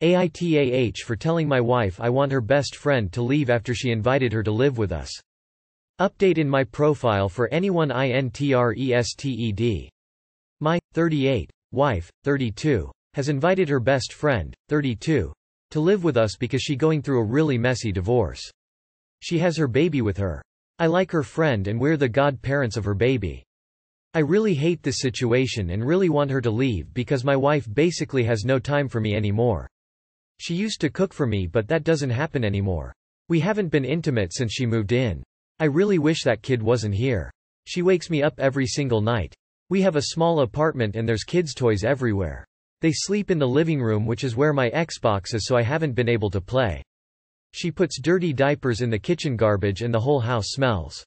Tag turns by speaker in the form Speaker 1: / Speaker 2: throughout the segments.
Speaker 1: AITAH for telling my wife I want her best friend to leave after she invited her to live with us. Update in my profile for anyone interested. My, 38, wife, 32, has invited her best friend, 32, to live with us because she going through a really messy divorce. She has her baby with her. I like her friend and we're the godparents of her baby. I really hate this situation and really want her to leave because my wife basically has no time for me anymore. She used to cook for me, but that doesn't happen anymore. We haven't been intimate since she moved in. I really wish that kid wasn't here. She wakes me up every single night. We have a small apartment and there's kids' toys everywhere. They sleep in the living room, which is where my Xbox is, so I haven't been able to play. She puts dirty diapers in the kitchen garbage and the whole house smells.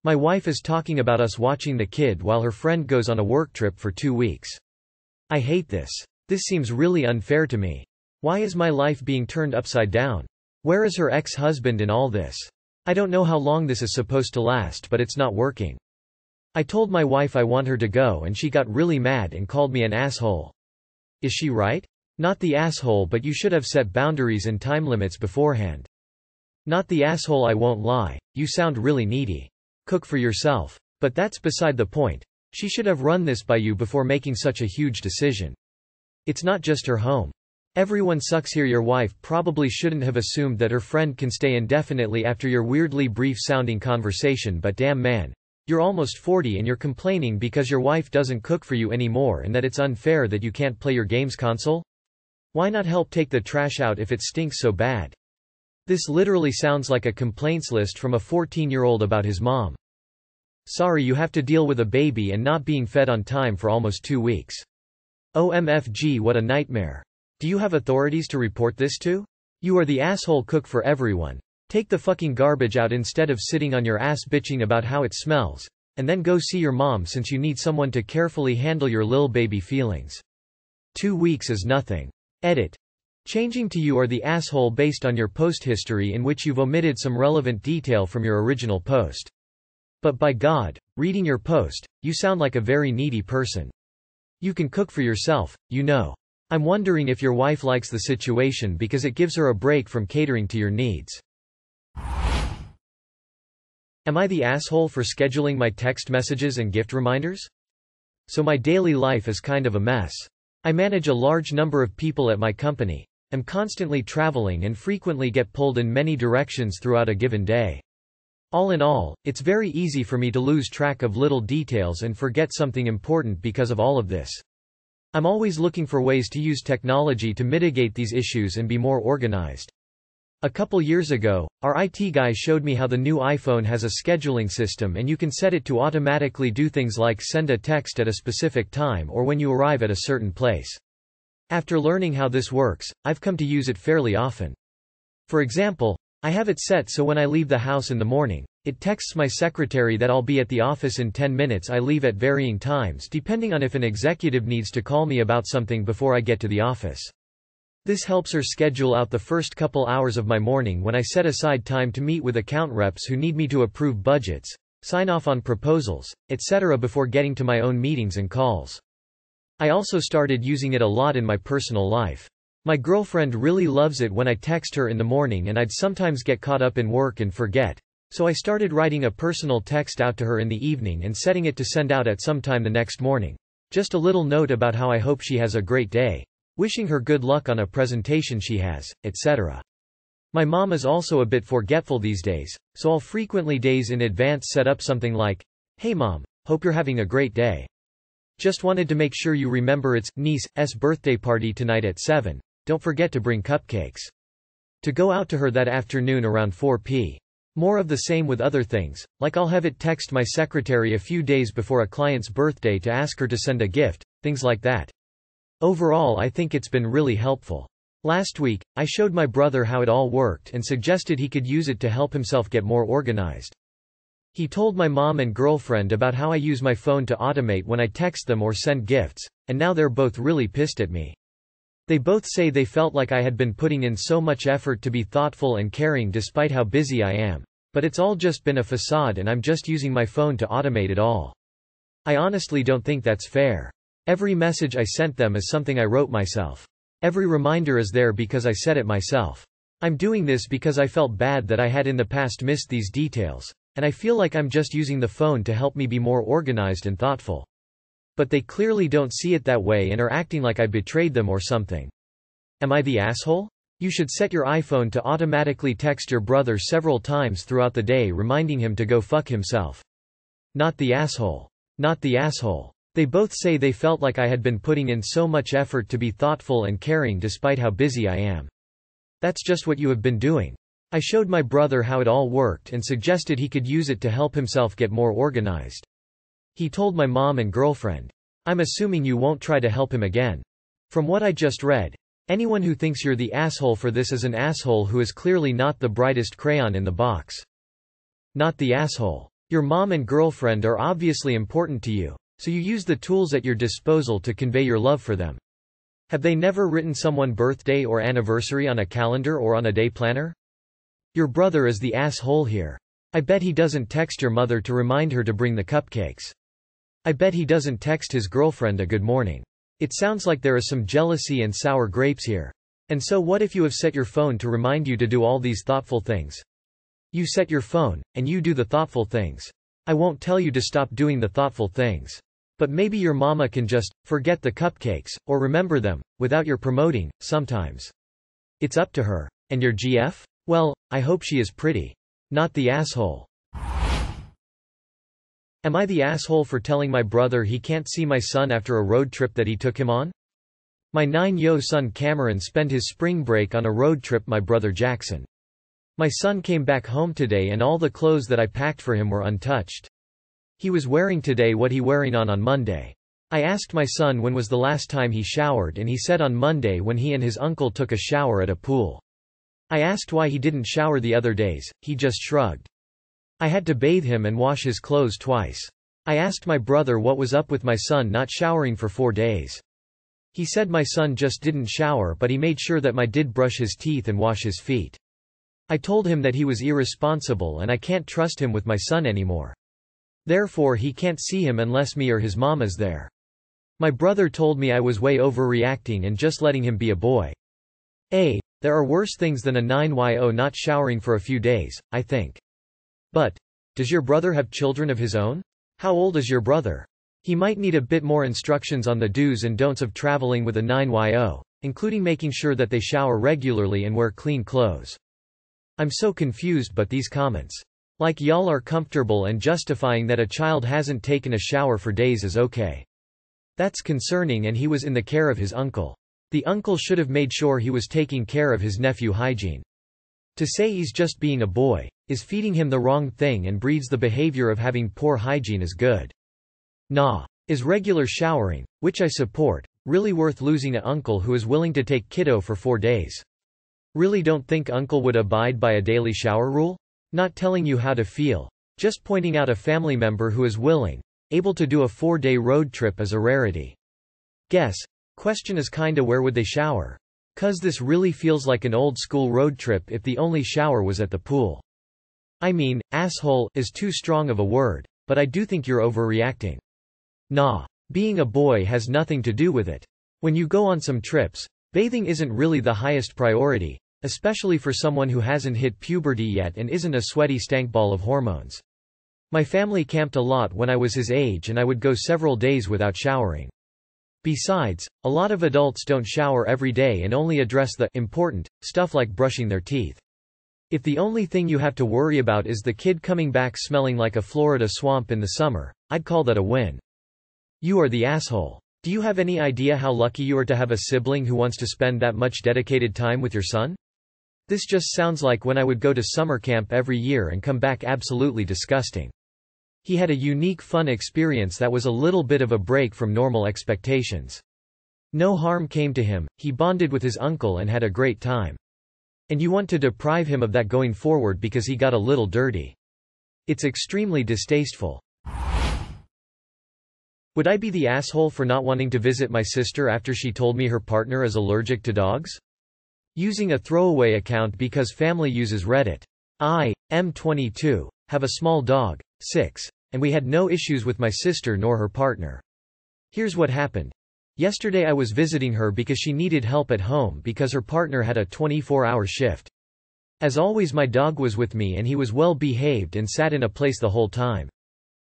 Speaker 1: My wife is talking about us watching the kid while her friend goes on a work trip for 2 weeks. I hate this. This seems really unfair to me. Why is my life being turned upside down? Where is her ex-husband in all this? I don't know how long this is supposed to last, but it's not working. I told my wife I want her to go and she got really mad and called me an asshole. Is she right? Not the asshole, but you should have set boundaries and time limits beforehand. Not the asshole, I won't lie, you sound really needy. Cook for yourself. But that's beside the point. She should have run this by you before making such a huge decision. It's not just her home. Everyone sucks here. Your wife probably shouldn't have assumed that her friend can stay indefinitely after your weirdly brief sounding conversation, but damn man. You're almost 40 and you're complaining because your wife doesn't cook for you anymore and that it's unfair that you can't play your games console? Why not help take the trash out if it stinks so bad? This literally sounds like a complaints list from a 14-year-old about his mom. Sorry you have to deal with a baby and not being fed on time for almost 2 weeks. OMFG, what a nightmare. Do you have authorities to report this to? You are the asshole cook for everyone. Take the fucking garbage out instead of sitting on your ass bitching about how it smells, and then go see your mom since you need someone to carefully handle your lil baby feelings. 2 weeks is nothing. Edit. Changing to you are the asshole based on your post history in which you've omitted some relevant detail from your original post. But by God, reading your post, you sound like a very needy person. You can cook for yourself, you know. I'm wondering if your wife likes the situation because it gives her a break from catering to your needs. Am I the asshole for scheduling my text messages and gift reminders? So my daily life is kind of a mess. I manage a large number of people at my company, am constantly traveling and frequently get pulled in many directions throughout a given day. All in all, it's very easy for me to lose track of little details and forget something important because of all of this. I'm always looking for ways to use technology to mitigate these issues and be more organized. A couple years ago, our IT guy showed me how the new iPhone has a scheduling system and you can set it to automatically do things like send a text at a specific time or when you arrive at a certain place. After learning how this works, I've come to use it fairly often. For example, I have it set so when I leave the house in the morning, it texts my secretary that I'll be at the office in 10 minutes. I leave at varying times depending on if an executive needs to call me about something before I get to the office. This helps her schedule out the first couple hours of my morning when I set aside time to meet with account reps who need me to approve budgets, sign off on proposals, etc. before getting to my own meetings and calls. I also started using it a lot in my personal life. My girlfriend really loves it when I text her in the morning and I'd sometimes get caught up in work and forget, so I started writing a personal text out to her in the evening and setting it to send out at some time the next morning. Just a little note about how I hope she has a great day, wishing her good luck on a presentation she has, etc. My mom is also a bit forgetful these days, so I'll frequently days in advance set up something like, "Hey mom, hope you're having a great day. Just wanted to make sure you remember it's niece's birthday party tonight at 7. Don't forget to bring cupcakes." To go out to her that afternoon around 4 p.m. More of the same with other things, like I'll have it text my secretary a few days before a client's birthday to ask her to send a gift, things like that. Overall, I think it's been really helpful. Last week, I showed my brother how it all worked and suggested he could use it to help himself get more organized. He told my mom and girlfriend about how I use my phone to automate when I text them or send gifts, and now they're both really pissed at me. They both say they felt like I had been putting in so much effort to be thoughtful and caring despite how busy I am. But it's all just been a facade and I'm just using my phone to automate it all. I honestly don't think that's fair. Every message I sent them is something I wrote myself. Every reminder is there because I set it myself. I'm doing this because I felt bad that I had in the past missed these details, and I feel like I'm just using the phone to help me be more organized and thoughtful. But they clearly don't see it that way and are acting like I betrayed them or something. Am I the asshole? You should set your iPhone to automatically text your brother several times throughout the day reminding him to go fuck himself. Not the asshole. Not the asshole. They both say they felt like I had been putting in so much effort to be thoughtful and caring despite how busy I am. That's just what you have been doing. I showed my brother how it all worked and suggested he could use it to help himself get more organized. He told my mom and girlfriend. I'm assuming you won't try to help him again. From what I just read, anyone who thinks you're the asshole for this is an asshole who is clearly not the brightest crayon in the box. Not the asshole. Your mom and girlfriend are obviously important to you, so you use the tools at your disposal to convey your love for them. Have they never written someone birthday or anniversary on a calendar or on a day planner? Your brother is the asshole here. I bet he doesn't text your mother to remind her to bring the cupcakes. I bet he doesn't text his girlfriend a good morning. It sounds like there is some jealousy and sour grapes here. And so what if you have set your phone to remind you to do all these thoughtful things? You set your phone, and you do the thoughtful things. I won't tell you to stop doing the thoughtful things. But maybe your mama can just forget the cupcakes, or remember them, without your promoting, sometimes. It's up to her. And your GF? Well, I hope she is pretty. Not the asshole. Am I the asshole for telling my brother he can't see my son after a road trip that he took him on? My 9-year-old son Cameron spent his spring break on a road trip my brother Jackson. My son came back home today and all the clothes that I packed for him were untouched. He was wearing today what he wearing on Monday. I asked my son when was the last time he showered and he said on Monday when he and his uncle took a shower at a pool. I asked why he didn't shower the other days, he just shrugged. I had to bathe him and wash his clothes twice. I asked my brother what was up with my son not showering for 4 days. He said my son just didn't shower but he made sure that my did brush his teeth and wash his feet. I told him that he was irresponsible and I can't trust him with my son anymore. Therefore he can't see him unless me or his mom is there. My brother told me I was way overreacting and just letting him be a boy. There are worse things than a 9-year-old not showering for a few days, I think. But, does your brother have children of his own? How old is your brother? He might need a bit more instructions on the do's and don'ts of traveling with a 9-year-old, including making sure that they shower regularly and wear clean clothes. I'm so confused but these comments. Like y'all are comfortable and justifying that a child hasn't taken a shower for days is okay. That's concerning and he was in the care of his uncle. The uncle should have made sure he was taking care of his nephew hygiene. To say he's just being a boy, is feeding him the wrong thing and breeds the behavior of having poor hygiene is good. Nah. Is regular showering, which I support, really worth losing a uncle who is willing to take kiddo for 4 days? Really don't think uncle would abide by a daily shower rule? Not telling you how to feel. Just pointing out a family member who is willing, able to do a 4-day road trip is a rarity. Guess. Question is kinda where would they shower? 'Cause this really feels like an old school road trip if the only shower was at the pool. I mean, asshole is too strong of a word, but I do think you're overreacting. Nah. Being a boy has nothing to do with it. When you go on some trips, bathing isn't really the highest priority, especially for someone who hasn't hit puberty yet and isn't a sweaty stankball of hormones. My family camped a lot when I was his age and I would go several days without showering. Besides, a lot of adults don't shower every day and only address the important stuff like brushing their teeth. If the only thing you have to worry about is the kid coming back smelling like a Florida swamp in the summer, I'd call that a win. You are the asshole. Do you have any idea how lucky you are to have a sibling who wants to spend that much dedicated time with your son? This just sounds like when I would go to summer camp every year and come back absolutely disgusting. He had a unique fun experience that was a little bit of a break from normal expectations. No harm came to him, he bonded with his uncle and had a great time. And you want to deprive him of that going forward because he got a little dirty. It's extremely distasteful. Would I be the asshole for not wanting to visit my sister after she told me her partner is allergic to dogs? Using a throwaway account because family uses Reddit. I am 22, have a small dog, 6, and we had no issues with my sister nor her partner. Here's what happened. Yesterday I was visiting her because she needed help at home because her partner had a 24-hour shift. As always, my dog was with me and he was well behaved and sat in a place the whole time.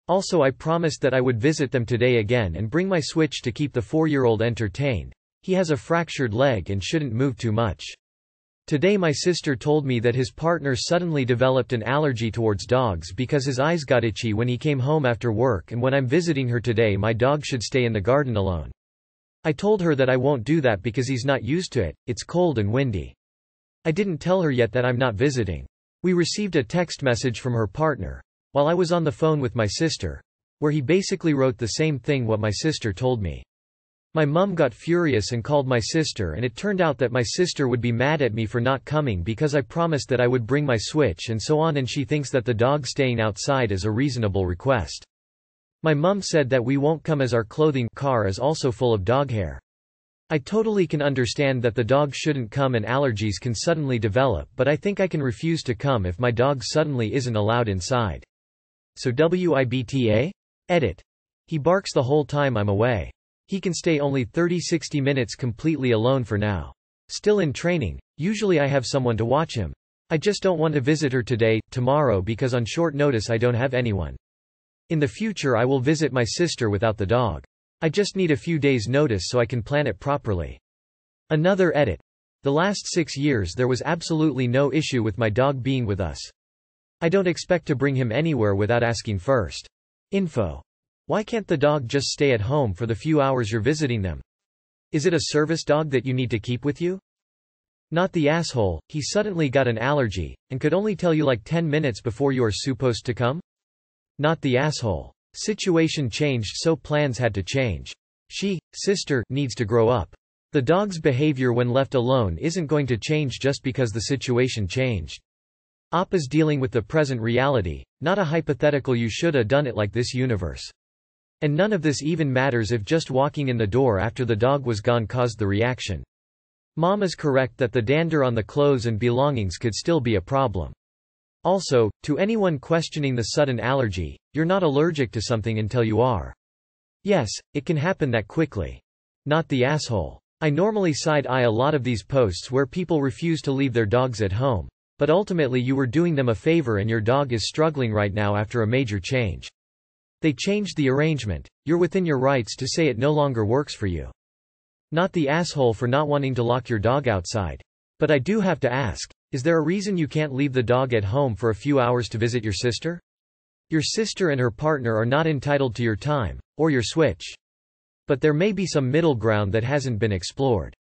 Speaker 1: Also, I promised that I would visit them today again and bring my Switch to keep the 4-year-old entertained. He has a fractured leg and shouldn't move too much. Today my sister told me that his partner suddenly developed an allergy towards dogs because his eyes got itchy when he came home after work, and when I'm visiting her today my dog should stay in the garden alone. I told her that I won't do that because he's not used to it, it's cold and windy. I didn't tell her yet that I'm not visiting. We received a text message from her partner, while I was on the phone with my sister, where he basically wrote the same thing what my sister told me. My mum got furious and called my sister, and it turned out that my sister would be mad at me for not coming because I promised that I would bring my Switch and so on, and she thinks that the dog staying outside is a reasonable request. My mum said that we won't come as our clothing car is also full of dog hair. I totally can understand that the dog shouldn't come and allergies can suddenly develop, but I think I can refuse to come if my dog suddenly isn't allowed inside. So WIBTA? Edit. He barks the whole time I'm away. He can stay only 30-60 minutes completely alone for now. Still in training, usually I have someone to watch him. I just don't want to visit her today, tomorrow because on short notice I don't have anyone. In the future I will visit my sister without the dog. I just need a few days' notice so I can plan it properly. Another edit. The last 6 years there was absolutely no issue with my dog being with us. I don't expect to bring him anywhere without asking first. Info. Why can't the dog just stay at home for the few hours you're visiting them? Is it a service dog that you need to keep with you? Not the asshole, he suddenly got an allergy, and could only tell you like 10 minutes before you are supposed to come? Not the asshole. Situation changed so plans had to change. She, sister, needs to grow up. The dog's behavior when left alone isn't going to change just because the situation changed. Appa's dealing with the present reality, not a hypothetical you shoulda done it like this universe. And none of this even matters if just walking in the door after the dog was gone caused the reaction. Mom is correct that the dander on the clothes and belongings could still be a problem. Also, to anyone questioning the sudden allergy, you're not allergic to something until you are. Yes, it can happen that quickly. Not the asshole. I normally side-eye a lot of these posts where people refuse to leave their dogs at home, but ultimately you were doing them a favor and your dog is struggling right now after a major change. They changed the arrangement. You're within your rights to say it no longer works for you. Not the asshole for not wanting to lock your dog outside. But I do have to ask, is there a reason you can't leave the dog at home for a few hours to visit your sister? Your sister and her partner are not entitled to your time, or your Switch. But there may be some middle ground that hasn't been explored.